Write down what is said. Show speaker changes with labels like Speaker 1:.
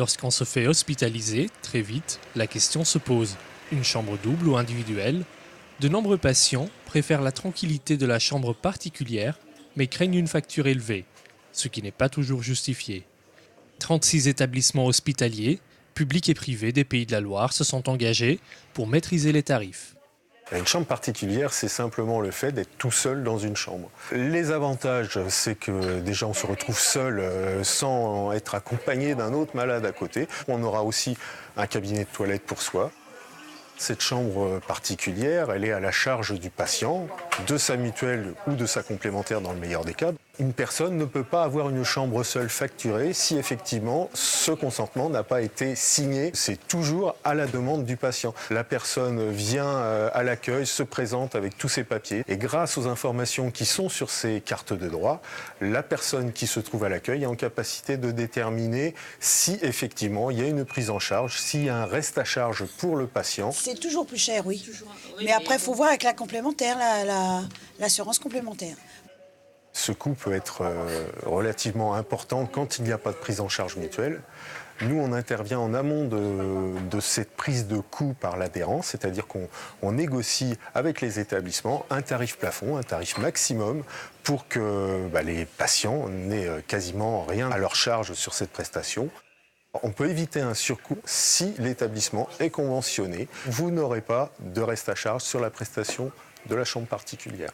Speaker 1: Lorsqu'on se fait hospitaliser, très vite, la question se pose. Une chambre double ou individuelle? De nombreux patients préfèrent la tranquillité de la chambre particulière, mais craignent une facture élevée, ce qui n'est pas toujours justifié. 36 établissements hospitaliers, publics et privés des Pays de la Loire se sont engagés pour maîtriser les tarifs.
Speaker 2: Une chambre particulière, c'est simplement le fait d'être tout seul dans une chambre. Les avantages, c'est que déjà on se retrouve seul sans être accompagné d'un autre malade à côté. On aura aussi un cabinet de toilette pour soi. Cette chambre particulière, elle est à la charge du patient, de sa mutuelle ou de sa complémentaire dans le meilleur des cas. Une personne ne peut pas avoir une chambre seule facturée si effectivement ce consentement n'a pas été signé. C'est toujours à la demande du patient. La personne vient à l'accueil, se présente avec tous ses papiers et grâce aux informations qui sont sur ces cartes de droit, la personne qui se trouve à l'accueil est en capacité de déterminer si effectivement il y a une prise en charge, s'il y a un reste à charge pour le patient.
Speaker 3: C'est toujours plus cher, oui. Mais après, il faut voir avec la complémentaire, l'assurance complémentaire.
Speaker 2: Ce coût peut être relativement important quand il n'y a pas de prise en charge mutuelle. Nous, on intervient en amont de cette prise de coût par l'adhérent, c'est-à-dire qu'on négocie avec les établissements un tarif plafond, un tarif maximum pour que les patients n'aient quasiment rien à leur charge sur cette prestation. On peut éviter un surcoût si l'établissement est conventionné. Vous n'aurez pas de reste à charge sur la prestation de la chambre particulière.